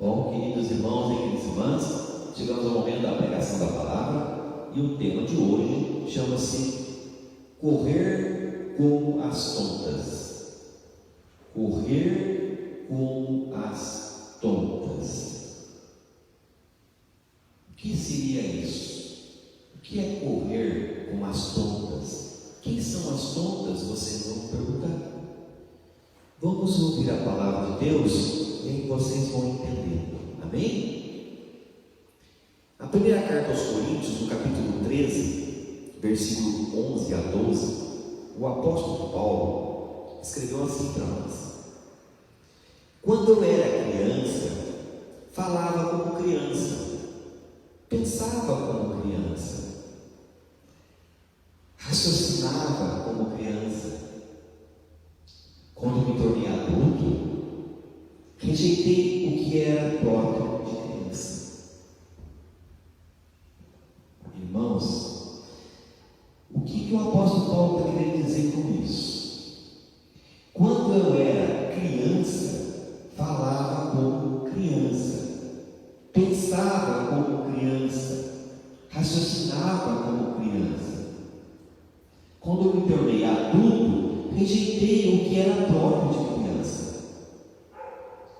Bom, queridos irmãos e queridas irmãs, chegamos ao momento da pregação da palavra e o tema de hoje chama-se Correr com as tontas. Correr com as tontas. O que seria isso? O que é correr com as tontas? Quem são as tontas? Vocês vão perguntar. Vamos ouvir a palavra de Deus e aí vocês vão entender. Amém? A primeira carta aos Coríntios, no capítulo 13, versículo 11 a 12, o apóstolo Paulo escreveu assim para nós: quando eu era criança, falava como criança, pensava como criança, raciocinava como criança. Quando me tornei adulto, rejeitei o que era próprio de criança. Irmãos, o que o apóstolo Paulo está querendo dizer com isso? Quando eu era criança, falava como criança, pensava como criança, raciocinava como criança. Quando eu me tornei adulto, rejeitei o que era próprio de criança.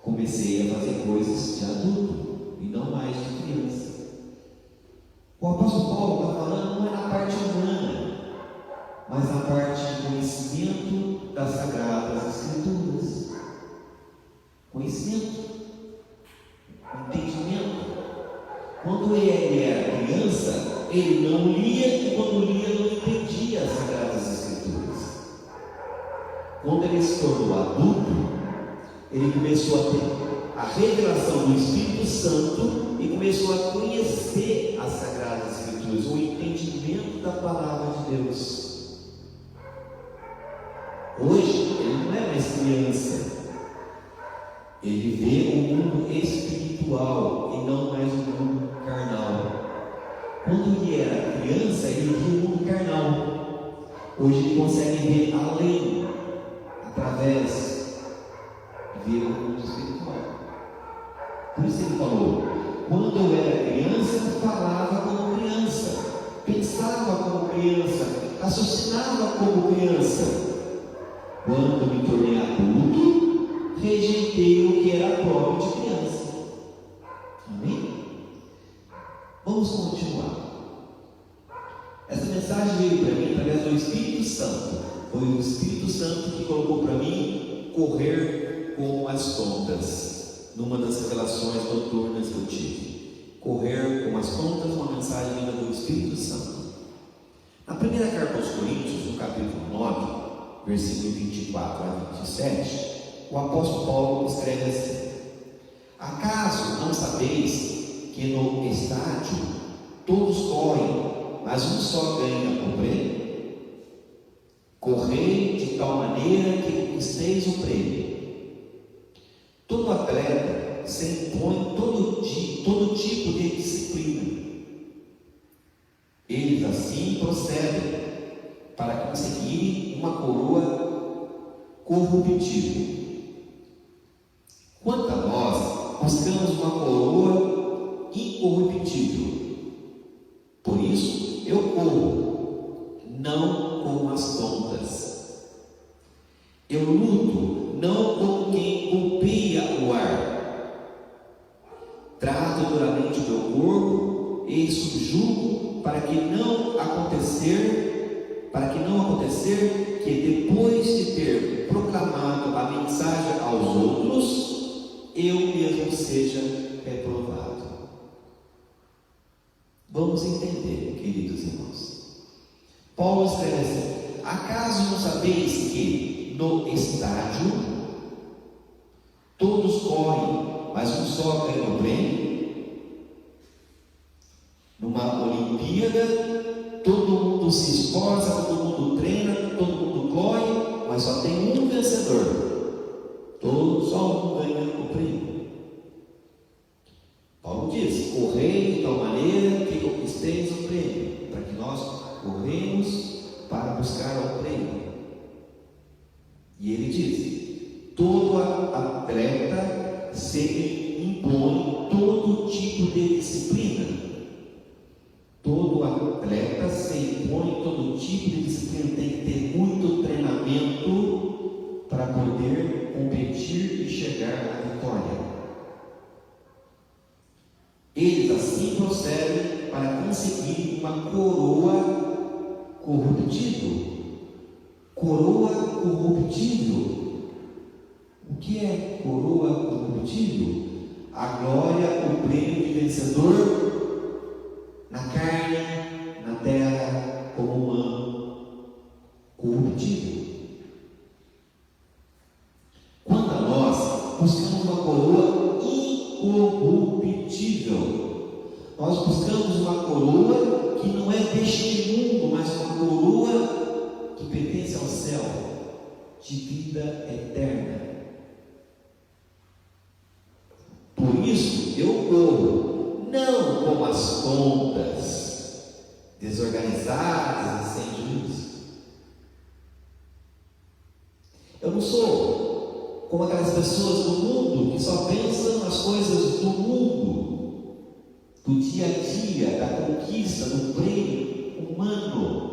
Comecei a fazer coisas de adulto e não mais de criança. O apóstolo Paulo está falando não é na parte humana, mas na parte de conhecimento das Sagradas Escrituras. Conhecimento, entendimento. Quando ele era criança, ele não lia, e quando lia, não entendia as Sagradas Escrituras. Quando ele se tornou adulto, ele começou a ter a revelação do Espírito Santo e começou a conhecer as Sagradas Escrituras, o entendimento da palavra de Deus. Hoje, ele não é mais criança, ele vê o mundo espiritual e não mais o mundo carnal. Quando ele era criança, ele via o mundo carnal. Hoje ele consegue ver além, através de ver o mundo espiritual. Por isso ele falou: quando eu era criança, falava como criança, pensava como criança, raciocinava como criança. Quando me tornei adulto, rejeitei o que era próprio de criança. Amém? Vamos continuar. Essa mensagem veio para mim através do Espírito Santo. Foi o Espírito Santo que colocou para mim correr com as tontas, numa das revelações noturnas que eu tive. Correr com as tontas, uma mensagem vinda do Espírito Santo. Na primeira carta aos Coríntios, no capítulo 9, versículo 24 a 27, o apóstolo Paulo escreve assim: acaso não sabeis que no estádio todos correm, mas um só ganha o prêmio? Correi de tal maneira que conquisteis o prêmio. Todo atleta se impõe todo tipo de disciplina. Eles assim procedem para conseguirem uma coroa corruptível. Quanto a nós, buscamos uma coroa incorruptível. Por isso, eu corro, não com as tontas. Eu luto, não com quem golpeia o ar. Trato duramente o meu corpo e subjugo para que não acontecer que depois de ter proclamado a mensagem aos outros, eu mesmo seja reprovado. Vamos entender, queridos irmãos. Paulo escreve assim: acaso não sabeis que no estádio todos correm, mas um só ganha o prêmio? Numa Olimpíada, todo mundo se esforça, todo mundo treina, todo mundo corre, mas só tem um vencedor. Só um ganha o prêmio. Paulo diz: correi de tal maneira que conquisteis o prêmio, para que nós corremos para buscar o prêmio. E ele diz: todo atleta se impõe todo tipo de disciplina. Todo atleta se impõe todo tipo de disciplina, tem que ter muito treinamento para poder competir e chegar à vitória. Eles assim procedem para conseguir uma coroa corruptível. Coroa corruptível. O que é coroa corruptível? A glória, o prêmio de vencedor na carne, na terra, como humano, corruptível. Quanto a nós, buscamos uma coroa incorruptível. Nós buscamos uma coroa que não é deste mundo, mas uma coroa que pertence ao céu, de vida eterna. Por isso eu corro, não como as tontas, desorganizadas e sem juízo. Eu não sou como aquelas pessoas do mundo que só pensam nas coisas do mundo, do dia a dia, da conquista, do prêmio humano.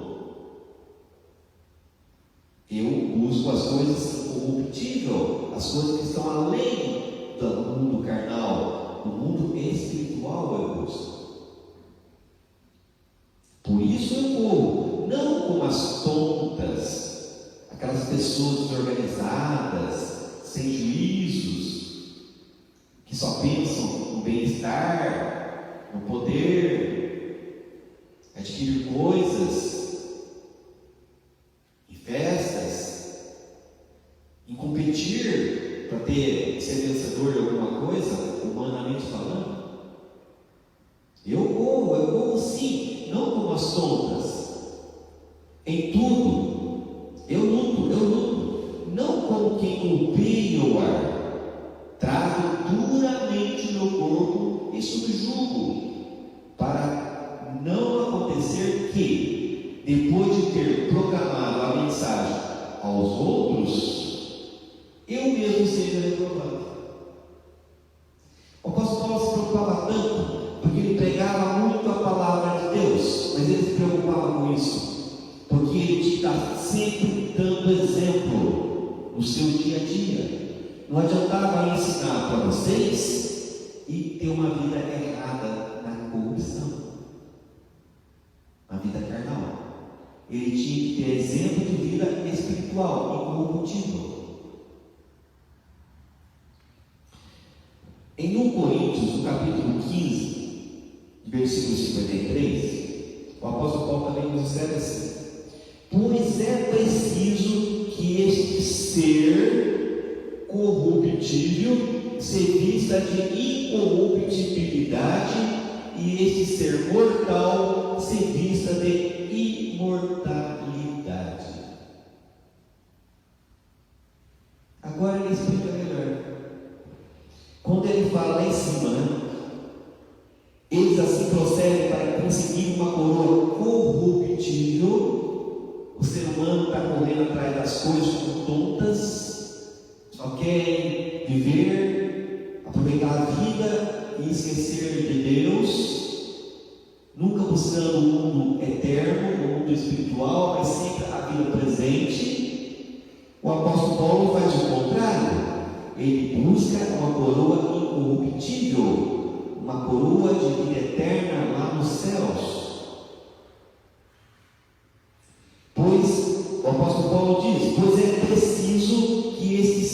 Eu busco as coisas incorruptíveis, as coisas que estão além do mundo carnal, do mundo espiritual eu busco. Por isso eu corro, não como as tontas, aquelas pessoas desorganizadas, sem juízos, que só pensam no bem-estar, no poder, adquirir coisas, em festas, em competir para ser vencedor de alguma coisa, humanamente falando. Eu corro sim, não como as tontas. Em tudo, eu luto, não como quem golpeia o ar. Trago duramente o meu corpo e subjugo, para não acontecer que, depois de ter proclamado a mensagem aos outros, eu mesmo seja reprovado. O apóstolo Paulo se preocupava tanto, porque ele pregava muito a palavra de Deus, mas ele se preocupava com isso, porque ele está sempre dando exemplo no seu dia a dia. Não adiantava ensinar para vocês e ter uma vida errada na corrupção, na vida carnal. Ele tinha que ter exemplo de vida espiritual, incorruptível. Em 1 Coríntios, no capítulo 15, versículo 53, o apóstolo Paulo também nos escreve assim: pois é preciso que este ser corruptível se vista de incorruptibilidade e este ser mortal se vista de imortalidade. Agora ele explica melhor. Quando ele fala lá em cima, eles assim procedem para conseguir uma coroa corruptível. O ser humano está correndo atrás das coisas como tontas, só querem viver, aproveitar a vida e esquecer de Deus, nunca buscando o mundo eterno, o mundo espiritual, mas sempre a vida presente. O apóstolo Paulo faz o contrário. Ele busca uma coroa incorruptível, uma coroa de vida eterna lá nos céus. Pois, o apóstolo Paulo diz, pois é preciso que esse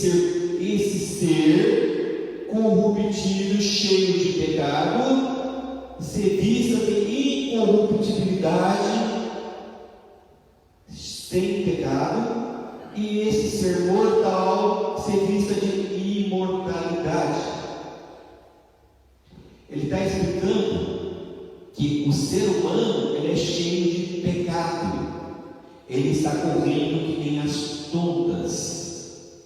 ser corruptível, cheio de pecado, se vista de incorruptibilidade, sem pecado, e esse ser mortal se vista de imortalidade. Ele está explicando que o ser humano ele é cheio de pecado. Ele está correndo que nem as tontas.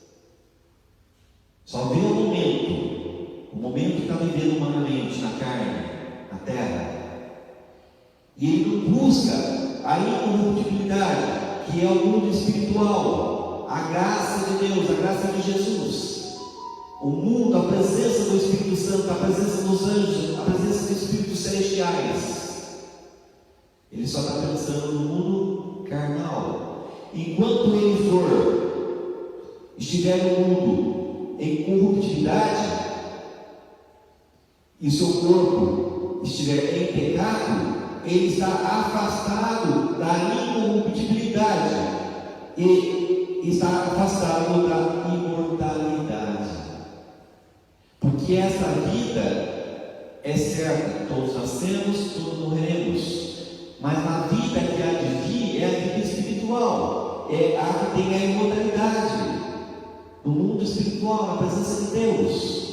Só vê o momento que está vivendo humanamente, na carne, na terra. E ele não busca a incorruptibilidade, que é o mundo espiritual, a graça de Deus, a graça de Jesus, o mundo, a presença do Espírito Santo, a presença dos anjos, a presença dos espíritos celestiais. Ele só está pensando no mundo carnal. Enquanto ele estiver no mundo em corruptibilidade, e seu corpo estiver em pecado, ele está afastado da incorruptibilidade e está afastado da imortalidade. Porque essa vida é certa, todos nascemos, todos morreremos. Mas a vida que há de vir é a vida espiritual, é a que tem a imortalidade, no mundo espiritual, na presença de Deus.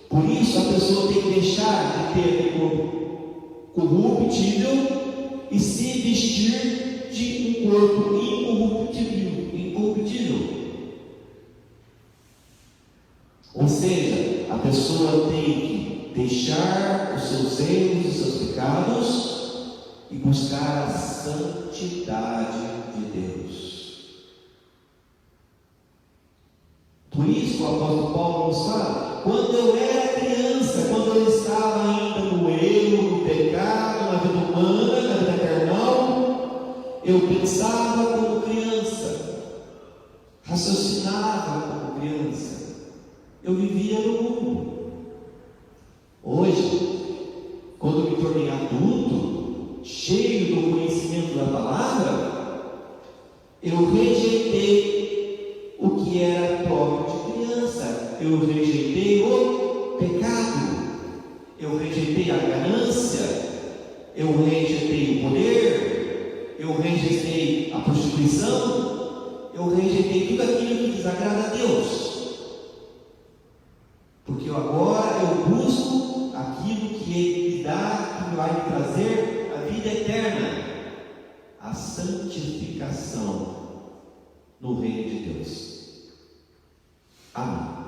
Por isso a pessoa tem que deixar de ter aquele corpo corruptível e se vestir de um corpo incorruptível. Ou seja, a pessoa tem que deixar os seus erros e seus pecados e buscar a santidade de Deus. Por isso o apóstolo Paulo nos fala: quando eu era criança, quando eu estava ainda no erro, no pecado, na vida humana, na vida carnal, eu pensava como criança, raciocinava como criança, eu vivia no mundo. Hoje, quando me tornei adulto, cheio do conhecimento da palavra, eu rejeitei o que era próprio de criança. Eu rejeitei o pecado, eu rejeitei a ganância, eu rejeitei o poder, eu rejeitei a prostituição, eu rejeitei tudo aquilo que desagrada a Deus. Porque agora eu busco aquilo que Ele me dá, que vai me trazer a vida eterna, a santificação no reino de Deus. Amém.